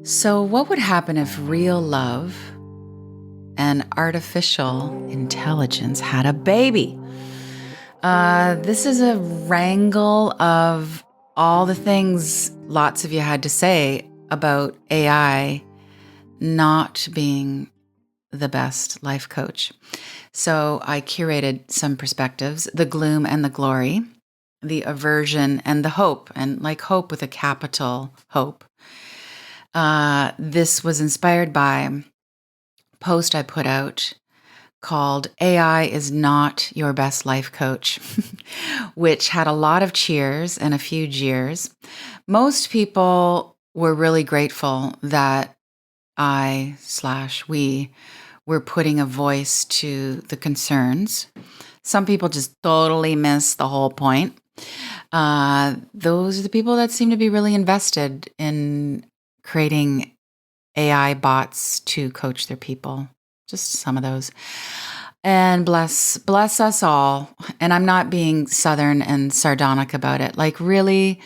So, what would happen if real love and artificial intelligence had a baby? This is a wrangle of all the things lots of you had to say about AI not being the best life coach. So, I curated some perspectives: the gloom and the glory, the aversion and the hope, and like hope with a capital hope. This was inspired by a post I put out called AI is Not Your Best Life Coach, which had a lot of cheers and a few jeers. Most people were really grateful that we were putting a voice to the concerns. Some people just totally miss the whole point. Those are the people that seem to be really invested in creating AI bots to coach their people. Just some of those. And bless us all. And I'm not being Southern and sardonic about it. Like, really,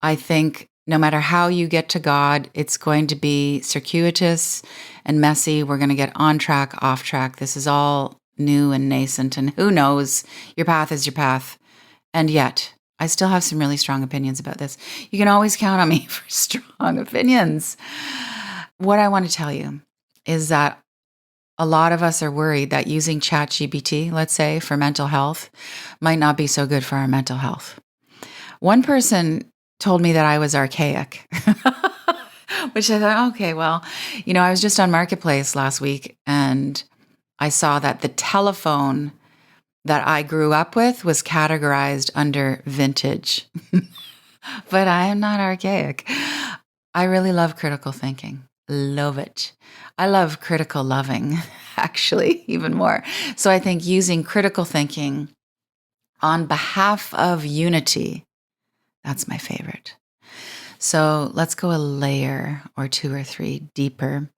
I think no matter how you get to God, it's going to be circuitous and messy. We're going to get on track, off track. This is all new and nascent. And who knows? Your path is your path. And yet, I still have some really strong opinions about this. You can always count on me for strong opinions. What I want to tell you is that a lot of us are worried that using ChatGPT, let's say, for mental health, might not be so good for our mental health. One person told me that I was archaic, which I thought, okay, well, I was just on Marketplace last week and I saw that the telephone that I grew up with was categorized under vintage. But I am not archaic. I really love critical thinking. Love it. I love critical loving, actually, even more. So I think using critical thinking on behalf of unity, that's my favorite. So let's go a layer or two or three deeper.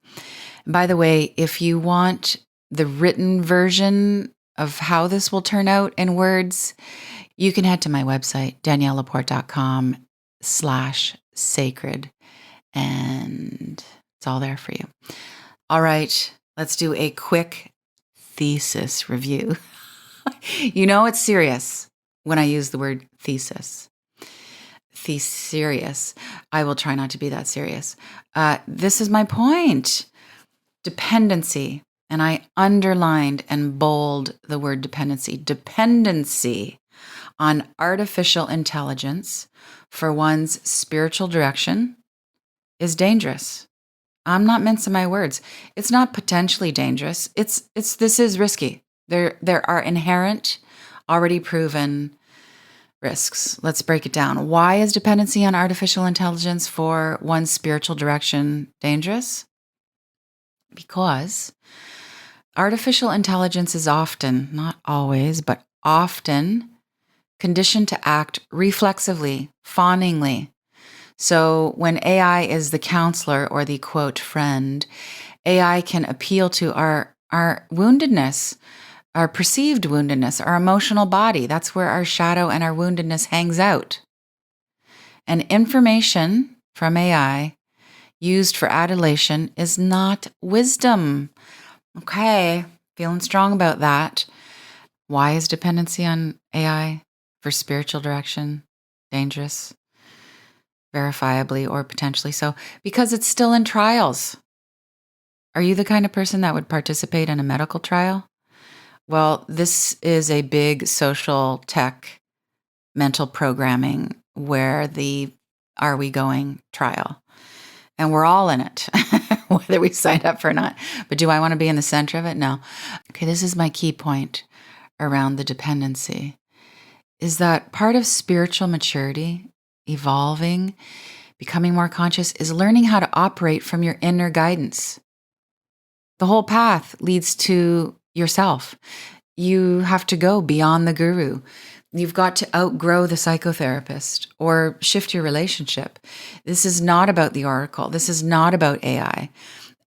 And by the way, if you want the written version of how this will turn out in words, you can head to my website, daniellelaporte.com/sacred, and it's all there for you. All right, let's do a quick thesis review. It's serious when I use the word thesis. Serious. I will try not to be that serious. This is my point. Dependency. And I underlined and bold the word dependency. Dependency on artificial intelligence for one's spiritual direction is dangerous. I'm not mincing my words. It's not potentially dangerous. This is risky. There are inherent, already proven risks. Let's break it down. Why is dependency on artificial intelligence for one's spiritual direction dangerous? Because artificial intelligence is often, not always, but often conditioned to act reflexively, fawningly. So when AI is the counselor or the quote friend, AI can appeal to our woundedness, our perceived woundedness, our emotional body. That's where our shadow and our woundedness hangs out. And information from AI used for adulation is not wisdom. Okay, feeling strong about that. Why is dependency on AI for spiritual direction dangerous? Verifiably or potentially so, because it's still in trials. Are you the kind of person that would participate in a medical trial? Well, this is a big social tech mental programming where the Are We Going trial. And we're all in it, whether we signed up or not. But do I want to be in the center of it? No. Okay, this is my key point around the dependency, is that part of spiritual maturity, evolving, becoming more conscious, is learning how to operate from your inner guidance. The whole path leads to yourself. You have to go beyond the guru. You've got to outgrow the psychotherapist or shift your relationship. This is not about the oracle. This is not about AI.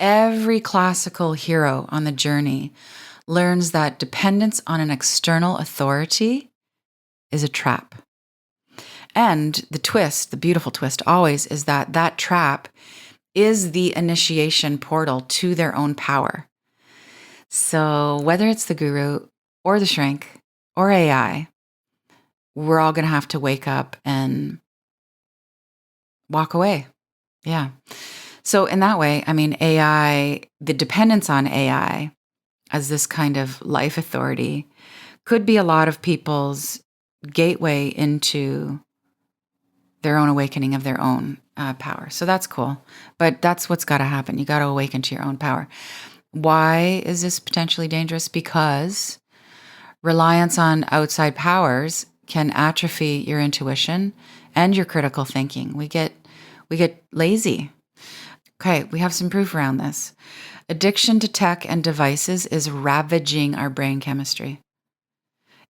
Every classical hero on the journey learns that dependence on an external authority is a trap. And the twist, the beautiful twist always, is that trap is the initiation portal to their own power. So whether it's the guru or the shrink or AI, we're all going to have to wake up and walk away. Yeah. So in that way, I mean, AI, the dependence on AI as this kind of life authority could be a lot of people's gateway into their own awakening of their own power. So that's cool. But that's what's got to happen. You got to awaken to your own power. Why is this potentially dangerous? Because reliance on outside powers can atrophy your intuition and your critical thinking. We get lazy. Okay, we have some proof around this. Addiction to tech and devices is ravaging our brain chemistry.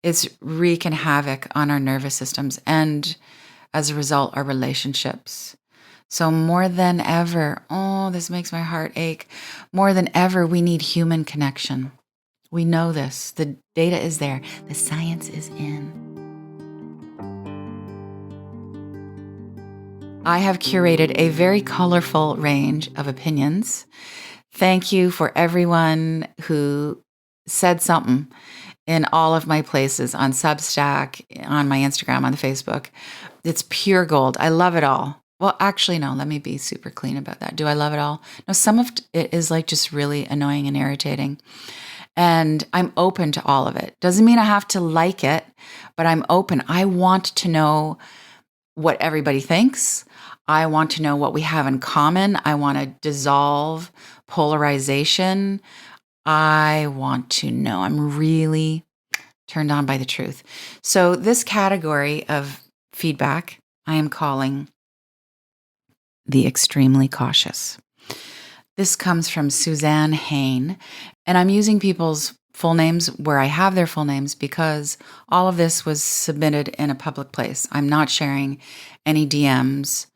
It's wreaking havoc on our nervous systems and, as a result, our relationships. So more than ever, oh, this makes my heart ache. More than ever, we need human connection. We know this. The data is there. The science is in. I have curated a very colorful range of opinions. Thank you for everyone who said something in all of my places, on Substack, on my Instagram, on the Facebook. It's pure gold. I love it all. Well, actually, no, let me be super clean about that. Do I love it all? No, some of it is like just really annoying and irritating. And I'm open to all of it. Doesn't mean I have to like it, but I'm open. I want to know what everybody thinks. I want to know what we have in common. I want to dissolve polarization. I want to know. I'm really turned on by the truth. So this category of feedback, I am calling the extremely cautious. This comes from Suzanne Hain, and I'm using people's full names where I have their full names because all of this was submitted in a public place. I'm not sharing any DMs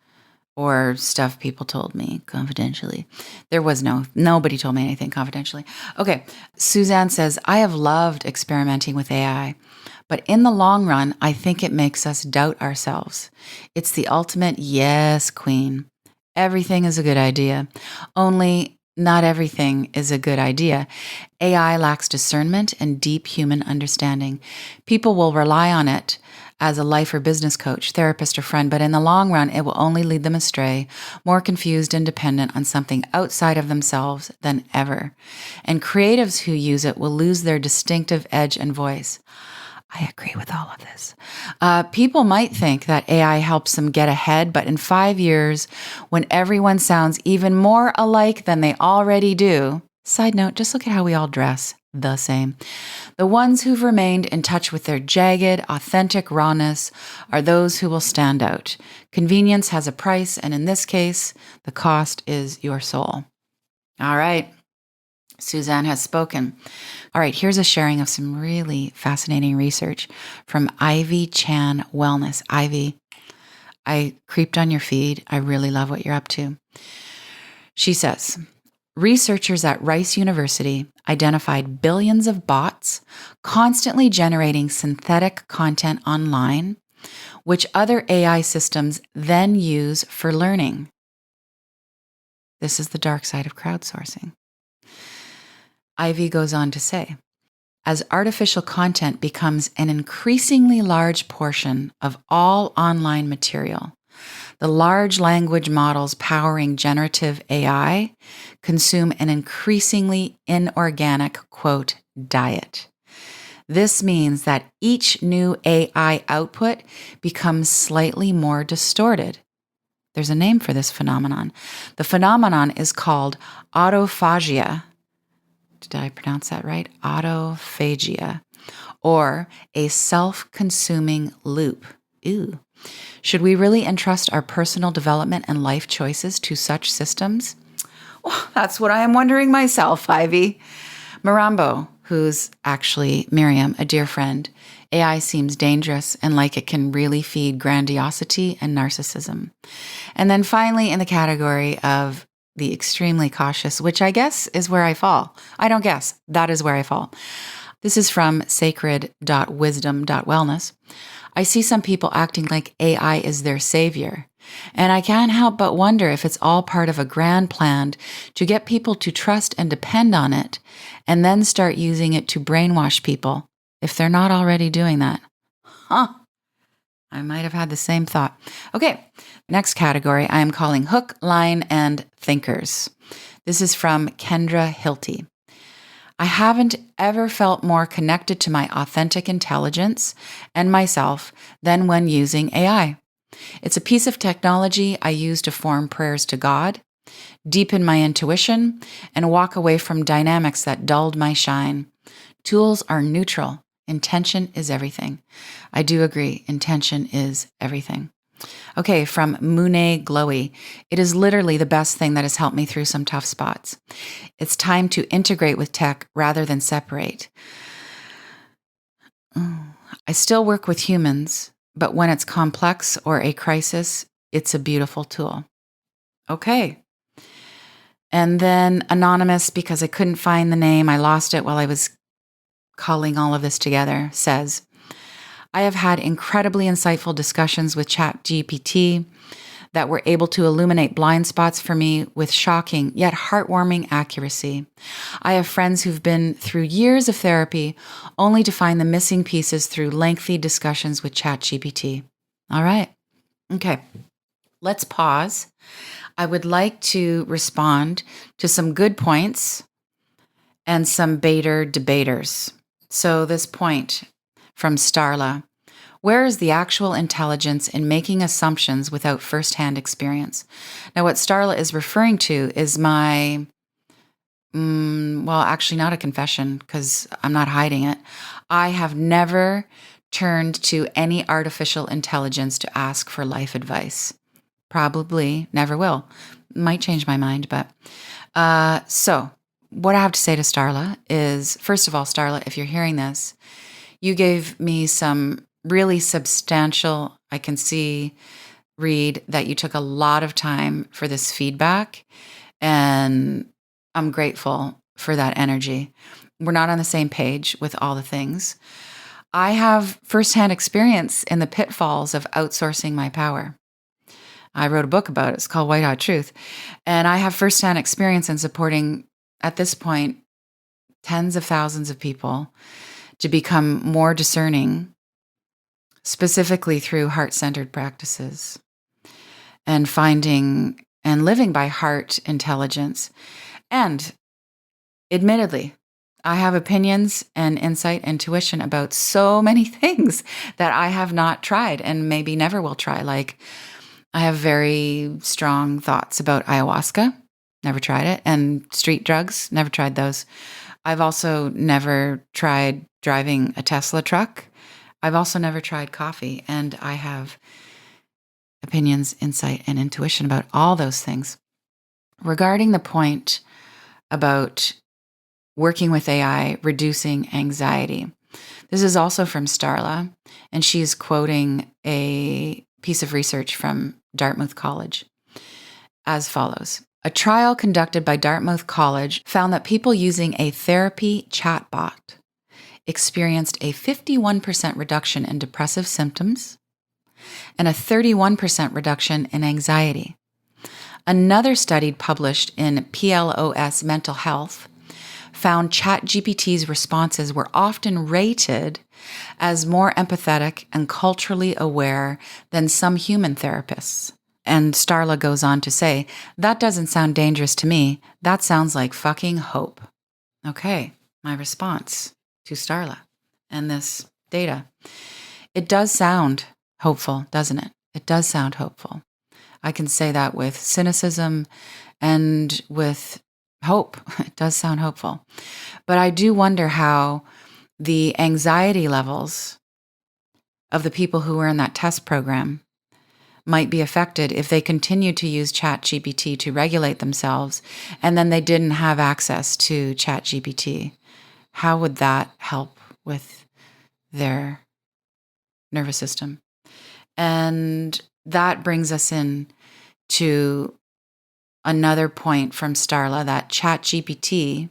or stuff people told me confidentially. Nobody told me anything confidentially. Okay, Suzanne says, I have loved experimenting with AI, but in the long run, I think it makes us doubt ourselves. It's the ultimate yes, queen. Everything is a good idea. Only not everything is a good idea. AI lacks discernment and deep human understanding. People will rely on it as a life or business coach, therapist, or friend, but in the long run, it will only lead them astray, more confused and dependent on something outside of themselves than ever. And creatives who use it will lose their distinctive edge and voice. I agree with all of this. People might think that AI helps them get ahead, but in 5 years, when everyone sounds even more alike than they already do, side note, just look at how we all dress the same. The ones who've remained in touch with their jagged, authentic rawness are those who will stand out. Convenience has a price, and in this case, the cost is your soul. All right. Suzanne has spoken. All right, here's a sharing of some really fascinating research from Ivy Chan Wellness. Ivy, I creeped on your feed. I really love what you're up to. She says, researchers at Rice University identified billions of bots constantly generating synthetic content online, which other AI systems then use for learning. This is the dark side of crowdsourcing. Ivy goes on to say, as artificial content becomes an increasingly large portion of all online material, the large language models powering generative AI consume an increasingly inorganic, quote, diet. This means that each new AI output becomes slightly more distorted. There's a name for this phenomenon. The phenomenon is called autophagia. Did I pronounce that right? Autophagia, or a self-consuming loop. Ew. Should we really entrust our personal development and life choices to such systems? Well, that's what I am wondering myself, Ivy. Marambo, who's actually Miriam, a dear friend, AI seems dangerous and like it can really feed grandiosity and narcissism. And then finally, in the category of the extremely cautious, which I guess is where I fall. I don't guess. That is where I fall. This is from sacred.wisdom.wellness. I see some people acting like AI is their savior. And I can't help but wonder if it's all part of a grand plan to get people to trust and depend on it, and then start using it to brainwash people if they're not already doing that. Huh. I might have had the same thought. Okay, next category I am calling hook, line, and thinkers. This is from Kendra Hilty. I haven't ever felt more connected to my authentic intelligence and myself than when using AI. It's a piece of technology I use to form prayers to God, deepen my intuition, and walk away from dynamics that dulled my shine. Tools are neutral. Intention is everything. I do agree. Intention is everything. Okay, from Monet Glowy. It is literally the best thing that has helped me through some tough spots. It's time to integrate with tech rather than separate. I still work with humans, but when it's complex or a crisis, it's a beautiful tool. Okay. And then Anonymous, because I couldn't find the name, I lost it while I was calling all of this together, says, I have had incredibly insightful discussions with ChatGPT that were able to illuminate blind spots for me with shocking yet heartwarming accuracy. I have friends who've been through years of therapy only to find the missing pieces through lengthy discussions with ChatGPT. All right. Okay. Let's pause. I would like to respond to some good points and some baiter debaters. So this point from Starla. Where is the actual intelligence in making assumptions without firsthand experience? Now, what Starla is referring to is my, well, actually not a confession because I'm not hiding it. I have never turned to any artificial intelligence to ask for life advice. Probably never will. Might change my mind, but so what I have to say to Starla is, first of all, Starla, if you're hearing this, you gave me some really substantial, I can read that you took a lot of time for this feedback, and I'm grateful for that energy. We're not on the same page with all the things. I have firsthand experience in the pitfalls of outsourcing my power. I wrote a book about it. It's called White Hot Truth. And I have firsthand experience in supporting, at this point, tens of thousands of people to become more discerning, specifically through heart-centered practices and finding and living by heart intelligence. And admittedly, I have opinions and insight, intuition about so many things that I have not tried and maybe never will try. Like, I have very strong thoughts about ayahuasca, never tried it, and street drugs, never tried those. I've also never tried driving a Tesla truck. I've also never tried coffee, and I have opinions, insight, and intuition about all those things. Regarding the point about working with AI, reducing anxiety, this is also from Starla, and she's quoting a piece of research from Dartmouth College as follows. A trial conducted by Dartmouth College found that people using a therapy chatbot experienced a 51% reduction in depressive symptoms and a 31% reduction in anxiety. Another study published in PLOS Mental Health found ChatGPT's responses were often rated as more empathetic and culturally aware than some human therapists. And Starla goes on to say, that doesn't sound dangerous to me. That sounds like fucking hope. Okay, my response to Starla and this data. It does sound hopeful, doesn't it? It does sound hopeful. I can say that with cynicism and with hope. It does sound hopeful. But I do wonder how the anxiety levels of the people who were in that test program might be affected if they continued to use ChatGPT to regulate themselves and then they didn't have access to ChatGPT. How would that help with their nervous system? And that brings us in to another point from Starla, that ChatGPT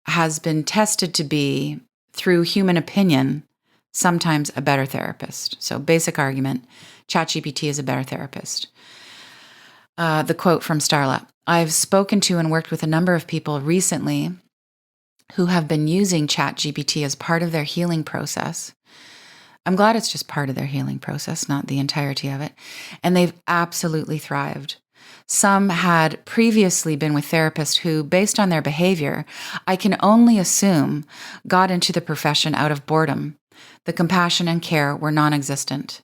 has been tested to be, through human opinion, sometimes a better therapist. So basic argument, ChatGPT is a better therapist. The quote from Starla: I've spoken to and worked with a number of people recently who have been using ChatGPT as part of their healing process. I'm glad it's just part of their healing process, not the entirety of it. And they've absolutely thrived. Some had previously been with therapists who, based on their behavior, I can only assume got into the profession out of boredom. The compassion and care were non-existent.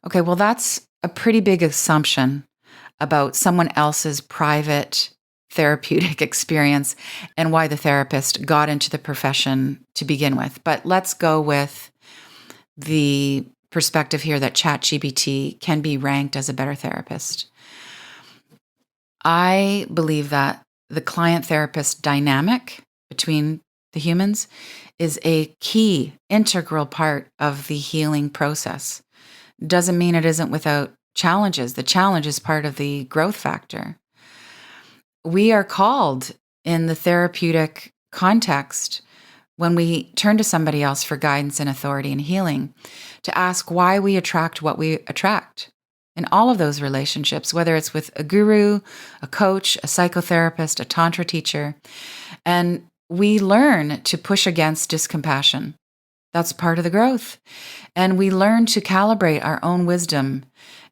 Okay, well, that's a pretty big assumption about someone else's private therapeutic experience and why the therapist got into the profession to begin with. But let's go with the perspective here that ChatGPT can be ranked as a better therapist. I believe that the client-therapist dynamic between the humans is a key, integral part of the healing process. Doesn't mean it isn't without challenges. The challenge is part of the growth factor. We are called in the therapeutic context, when we turn to somebody else for guidance and authority and healing, to ask why we attract what we attract in all of those relationships, whether it's with a guru, a coach, a psychotherapist, a tantra teacher. And we learn to push against discompassion. That's part of the growth. And we learn to calibrate our own wisdom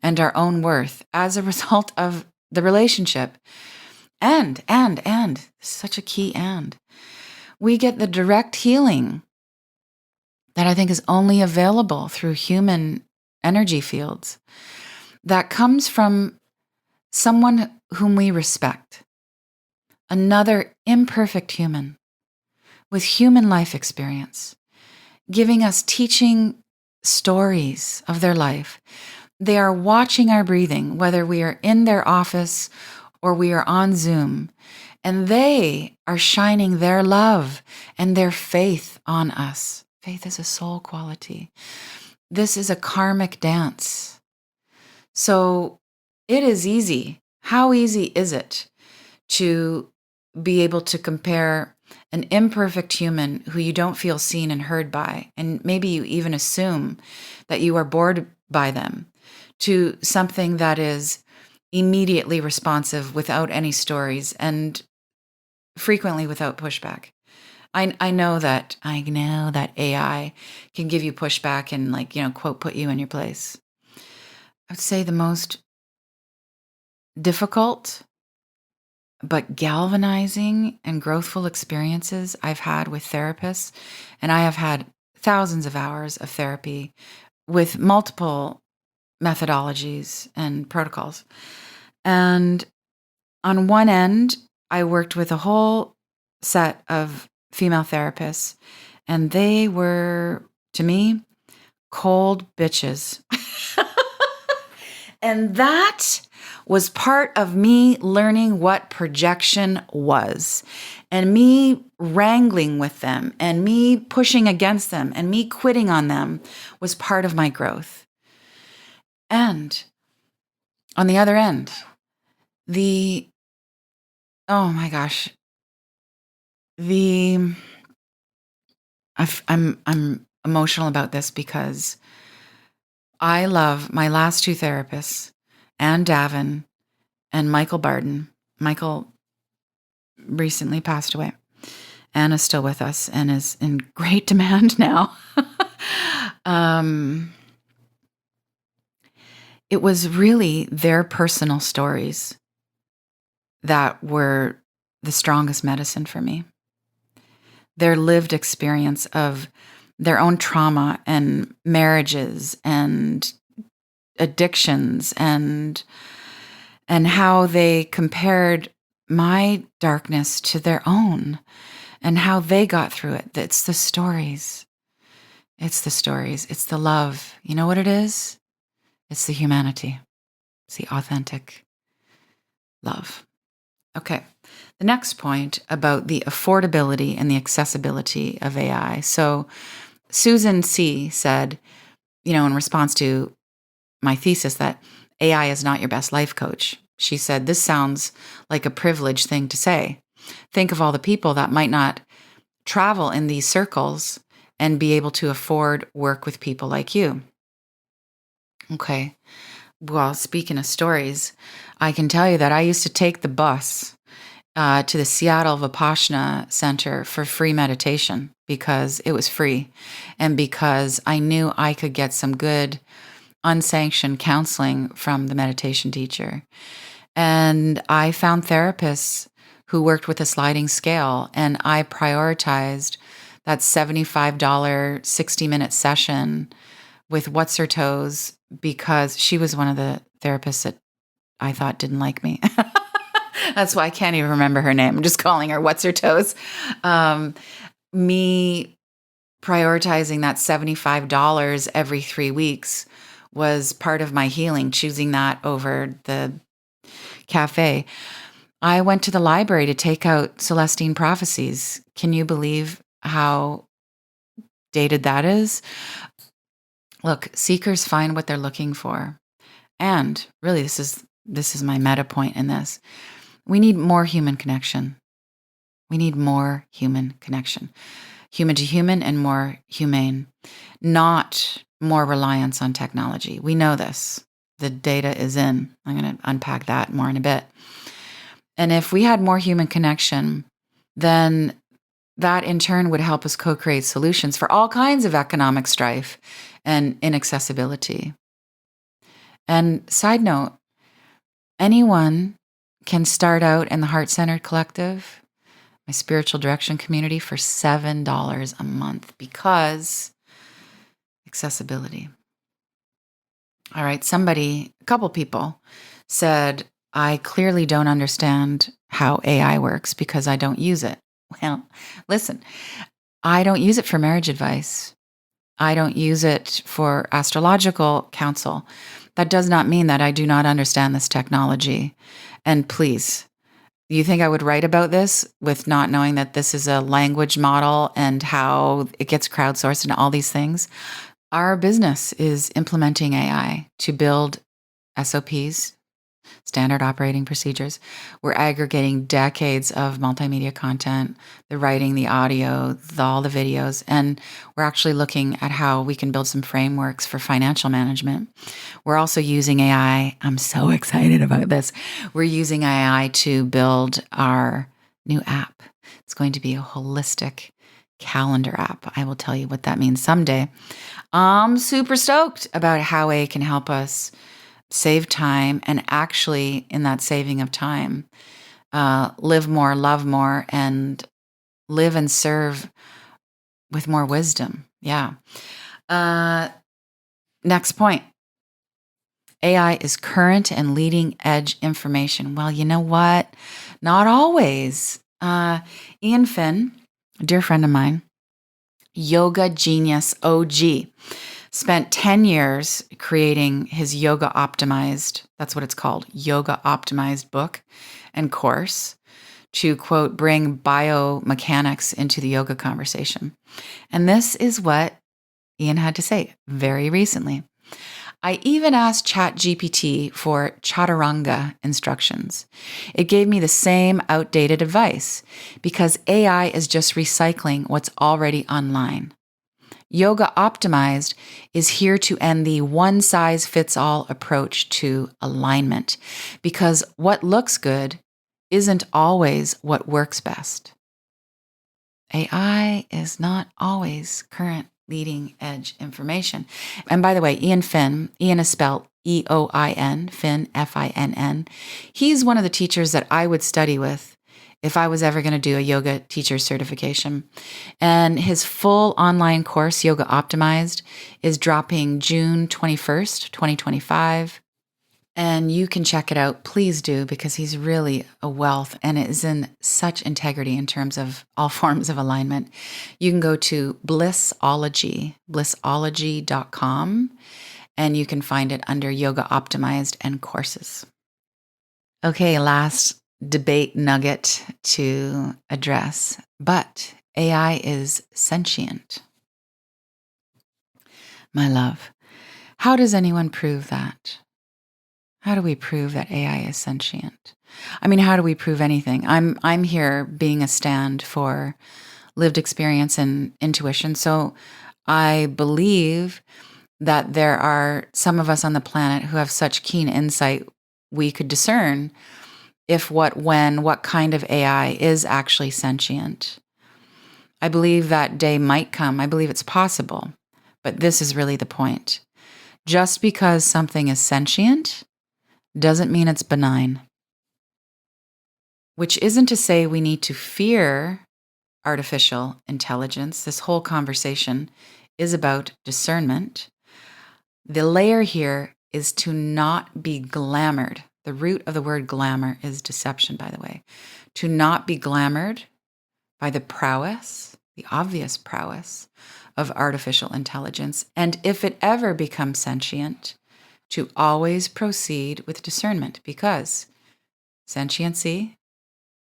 and our own worth as a result of the relationship. And, such a key and. We get the direct healing that I think is only available through human energy fields that comes from someone whom we respect, another imperfect human with human life experience, giving us teaching stories of their life. They are watching our breathing, whether we are in their office or we are on Zoom, and they are shining their love and their faith on us. Faith is a soul quality. This is a karmic dance. So it is easy. How easy is it to be able to compare an imperfect human who you don't feel seen and heard by, and maybe you even assume that you are bored by them, to something that is immediately responsive without any stories and frequently without pushback. I know that AI can give you pushback and quote, put you in your place. I would say the most difficult but galvanizing and growthful experiences I've had with therapists, and I have had thousands of hours of therapy with multiple methodologies and protocols. And on one end, I worked with a whole set of female therapists, and they were, to me, cold bitches. And that was part of me learning what projection was, and me wrangling with them, and me pushing against them, and me quitting on them was part of my growth. And on the other end, I'm emotional about this because I love my last two therapists, Anne Davin and Michael Barden. Michael recently passed away. Anne is still with us and is in great demand now. It was really their personal stories that were the strongest medicine for me. Their lived experience of their own trauma and marriages and addictions and how they compared my darkness to their own and how they got through it. It's the stories. It's the stories. It's the love. You know what it is? It's the humanity. It's the authentic love. Okay. The next point about the affordability and the accessibility of AI. So Susan C. said, in response to my thesis that AI is not your best life coach, she said, this sounds like a privileged thing to say. Think of all the people that might not travel in these circles and be able to afford work with people like you. Okay. Well, speaking of stories, I can tell you that I used to take the bus to the Seattle Vipassana Center for free meditation because it was free and because I knew I could get some good unsanctioned counseling from the meditation teacher. And I found therapists who worked with a sliding scale, and I prioritized that $75 60-minute session with What's Her Toes because she was one of the therapists that I thought didn't like me. That's why I can't even remember her name. I'm just calling her What's Her Toes. Me prioritizing that $75 every 3 weeks was part of my healing, choosing that over the cafe. I went to the library to take out Celestine Prophecies. Can you believe how dated that is? Look, seekers find what they're looking for. And really, this is my meta point in this. We need more human connection. We need more human connection. Human to human and more humane, not more reliance on technology. We know this. The data is in. I'm going to unpack that more in a bit. And if we had more human connection, then that in turn would help us co-create solutions for all kinds of economic strife and inaccessibility. And side note, anyone can start out in the Heart-Centered Collective, my spiritual direction community, for $7 a month because accessibility. All right, a couple people said, I clearly don't understand how AI works because I don't use it. Well, listen, I don't use it for marriage advice. I don't use it for astrological counsel. That does not mean that I do not understand this technology. And please, you think I would write about this with not knowing that this is a language model and how it gets crowdsourced and all these things? Our business is implementing AI to build SOPs, standard operating procedures. We're aggregating decades of multimedia content, the writing, the audio, all the videos, and we're actually looking at how we can build some frameworks for financial management. We're also using AI. I'm so excited about this. We're using AI to build our new app. It's going to be a holistic calendar app. I will tell you what that means someday. I'm super stoked about how AI can help us save time, and actually in that saving of time, live more, love more, and live and serve with more wisdom. Yeah. Next point. AI is current and leading edge information. Well, you know what? Not always. Ian Finn, a dear friend of mine, yoga genius OG, spent 10 years creating his yoga optimized, that's what it's called, yoga optimized book and course to, quote, bring biomechanics into the yoga conversation. And this is what Ian had to say very recently. I even asked ChatGPT for chaturanga instructions. It gave me the same outdated advice because AI is just recycling what's already online. Yoga Optimized is here to end the one-size-fits-all approach to alignment because what looks good isn't always what works best. AI is not always current leading edge information. And by the way, Ian Finn, Ian is spelled E-O-I-N, Finn, F-I-N-N. He's one of the teachers that I would study with if I was ever going to do a yoga teacher certification. And his full online course, Yoga Optimized, is dropping June 21st, 2025. And you can check it out. Please do, because he's really a wealth and it is in such integrity in terms of all forms of alignment. You can go to blissology.com, and you can find it under Yoga Optimized and courses. Okay, last debate nugget to address, but AI is sentient. My love, how does anyone prove that? How do we prove that AI is sentient? I mean, how do we prove anything? I'm here being a stand for lived experience and intuition. So I believe that there are some of us on the planet who have such keen insight, we could discern if, what, when, what kind of AI is actually sentient. I believe that day might come. I believe it's possible. But this is really the point. Just because something is sentient doesn't mean it's benign. Which isn't to say we need to fear artificial intelligence. This whole conversation is about discernment. The layer here is to not be glamored. The root of the word glamour is deception, by the way. To not be glamored by the prowess, the obvious prowess of artificial intelligence. And if it ever becomes sentient, to always proceed with discernment, because sentiency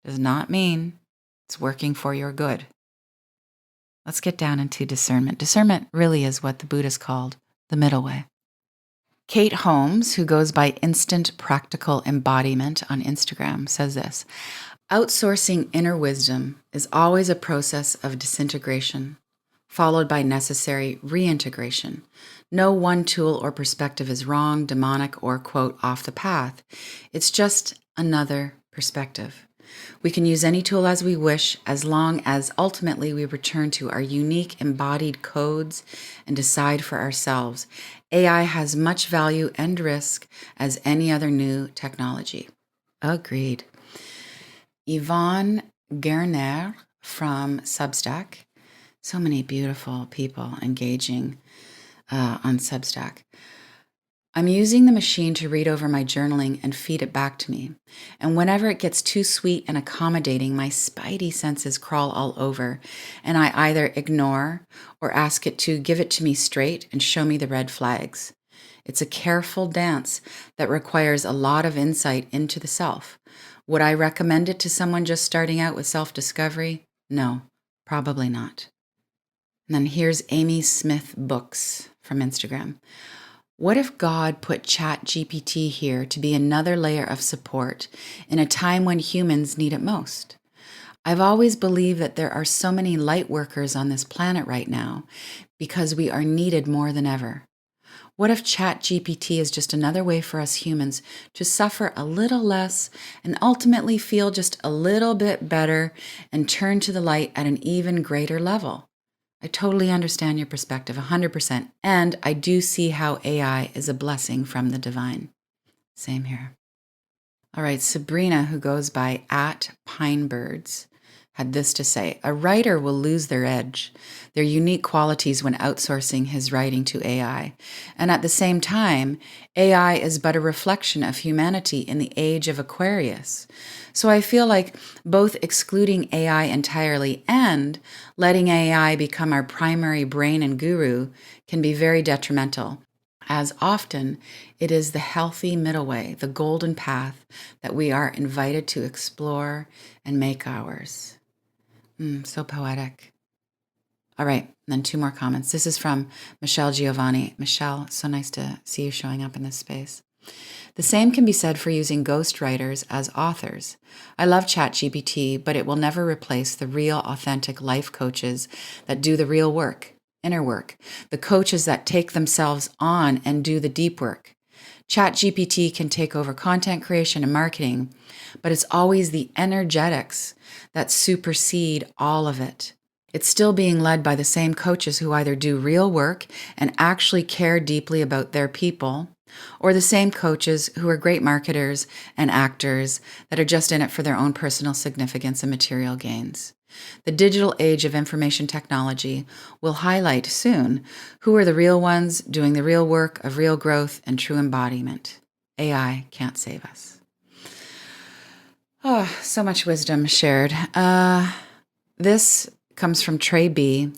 does not mean it's working for your good. Let's get down into discernment. Discernment really is what the Buddhists called the middle way. Kate Holmes, who goes by Instant Practical Embodiment on Instagram, says this: outsourcing inner wisdom is always a process of disintegration, followed by necessary reintegration. No one tool or perspective is wrong, demonic, or, quote, off the path. It's just another perspective. We can use any tool as we wish, as long as ultimately we return to our unique embodied codes and decide for ourselves. AI has much value and risk as any other new technology. Agreed. Yvonne Gerner from Substack. So many beautiful people engaging on Substack. I'm using the machine to read over my journaling and feed it back to me. And whenever it gets too sweet and accommodating, my spidey senses crawl all over, and I either ignore or ask it to give it to me straight and show me the red flags. It's a careful dance that requires a lot of insight into the self. Would I recommend it to someone just starting out with self-discovery? No, probably not. And then here's Amy Smith Books from Instagram. What if God put ChatGPT here to be another layer of support in a time when humans need it most? I've always believed that there are so many light workers on this planet right now because we are needed more than ever. What if ChatGPT is just another way for us humans to suffer a little less and ultimately feel just a little bit better and turn to the light at an even greater level? I totally understand your perspective, 100%. And I do see how AI is a blessing from the divine. Same here. All right, Sabrina, who goes by @Pinebirds, had this to say: a writer will lose their edge, their unique qualities when outsourcing his writing to AI. And at the same time, AI is but a reflection of humanity in the age of Aquarius. So I feel like both excluding AI entirely and letting AI become our primary brain and guru can be very detrimental, as often it is the healthy middle way, the golden path that we are invited to explore and make ours. So poetic. All right, and then 2 more comments. This is from Michelle Giovanni. Michelle, so nice to see you showing up in this space. The same can be said for using ghostwriters as authors. I love ChatGPT, but it will never replace the real, authentic life coaches that do the real work, inner work, the coaches that take themselves on and do the deep work. ChatGPT can take over content creation and marketing, but it's always the energetics that supersede all of it. It's still being led by the same coaches who either do real work and actually care deeply about their people, or the same coaches who are great marketers and actors that are just in it for their own personal significance and material gains. The digital age of information technology will highlight soon who are the real ones doing the real work of real growth and true embodiment. AI can't save us. Oh, so much wisdom shared. This comes from Trey B.,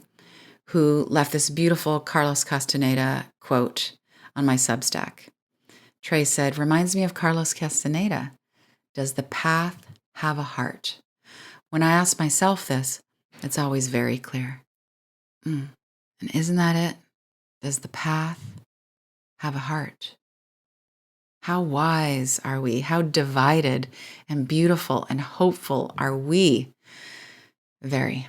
who left this beautiful Carlos Castaneda quote on my Substack. Trey said, reminds me of Carlos Castaneda. Does the path have a heart? When I ask myself this, it's always very clear. And isn't that it? Does the path have a heart? How wise are we? How divided and beautiful and hopeful are we? Very.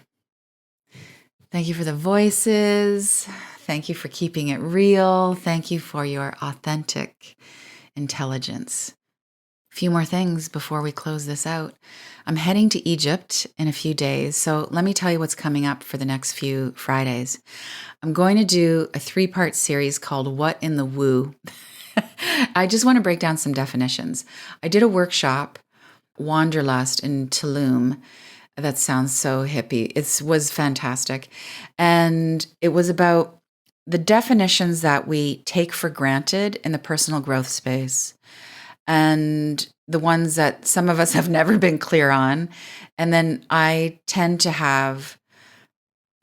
Thank you for the voices. Thank you for keeping it real. Thank you for your authentic intelligence. A few more things before we close this out. I'm heading to Egypt in a few days, so let me tell you what's coming up for the next few Fridays. I'm going to do a 3-part series called What in the Woo? I just want to break down some definitions. I did a workshop, Wanderlust in Tulum. That sounds so hippie. It was fantastic. And it was about the definitions that we take for granted in the personal growth space and the ones that some of us have never been clear on. And then I tend to have,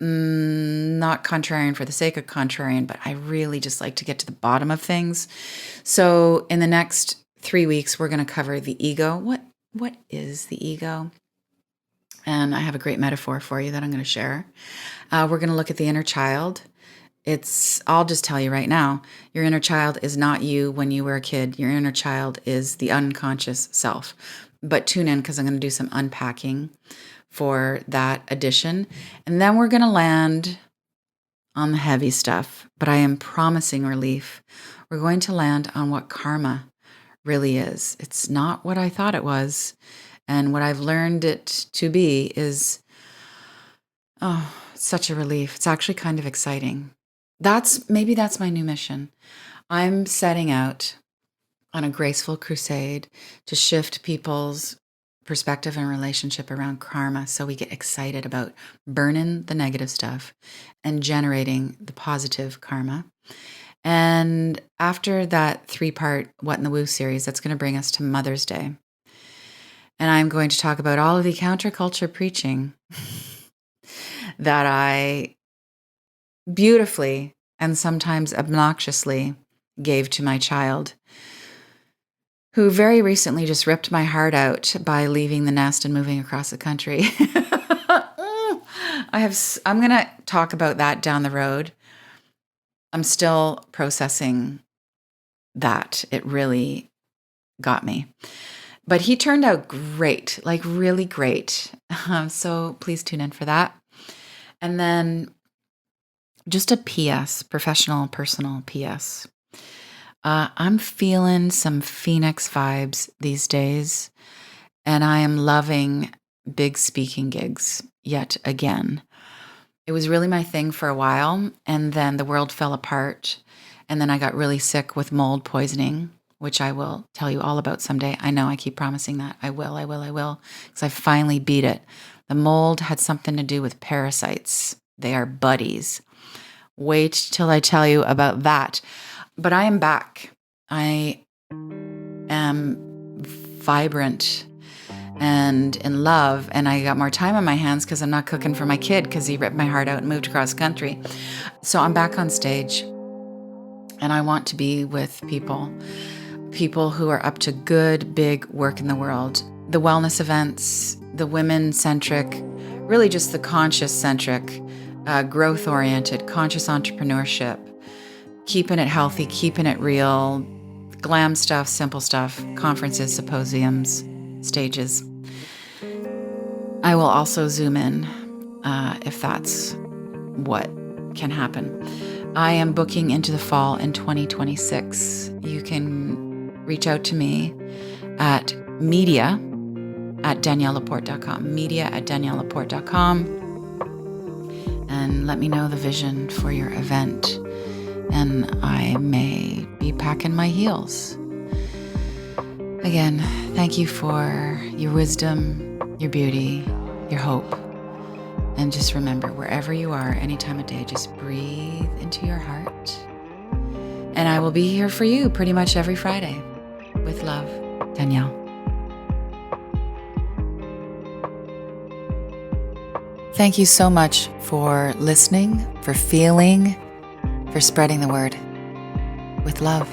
not contrarian for the sake of contrarian, but I really just like to get to the bottom of things. So in the next 3 weeks, we're going to cover the ego. What is the ego? And I have a great metaphor for you that I'm going to share. We're going to look at the inner child. I'll just tell you right now, your inner child is not you when you were a kid. Your inner child is the unconscious self. But tune in because I'm going to do some unpacking for that edition. And then we're going to land on the heavy stuff, but I am promising relief. We're going to land on what karma really is. It's not what I thought it was. And what I've learned it to be is, such a relief. It's actually kind of exciting. Maybe that's my new mission. I'm setting out on a graceful crusade to shift people's perspective and relationship around karma so we get excited about burning the negative stuff and generating the positive karma. And after that 3-part What in the Woo series, that's going to bring us to Mother's Day. And I'm going to talk about all of the counterculture preaching that I beautifully and sometimes obnoxiously gave to my child, who very recently just ripped my heart out by leaving the nest and moving across the country. I'm going to talk about that down the road. I'm still processing that. It really got me. But he turned out great, like really great. So please tune in for that. And then just a PS, professional, personal PS. I'm feeling some Phoenix vibes these days, and I am loving big speaking gigs yet again. It was really my thing for a while, and then the world fell apart, and then I got really sick with mold poisoning, which I will tell you all about someday. I know I keep promising that. I will, because I finally beat it. The mold had something to do with parasites. They are buddies. Wait till I tell you about that. But I am back. I am vibrant and in love, and I got more time on my hands because I'm not cooking for my kid because he ripped my heart out and moved across country. So I'm back on stage, and I want to be with people who are up to good, big work in the world. The wellness events, the women-centric, really just the conscious-centric, growth-oriented, conscious entrepreneurship, keeping it healthy, keeping it real, glam stuff, simple stuff, conferences, symposiums, stages. I will also zoom in if that's what can happen. I am booking into the fall in 2026. You can reach out to me at media@daniellelaporte.com, media@daniellelaporte.com, and let me know the vision for your event, and I may be packing my heels. Again, thank you for your wisdom, your beauty, your hope. And just remember, wherever you are, any time of day, just breathe into your heart. And I will be here for you pretty much every Friday. With love, Danielle. Thank you so much for listening, for feeling, for spreading the word. With love.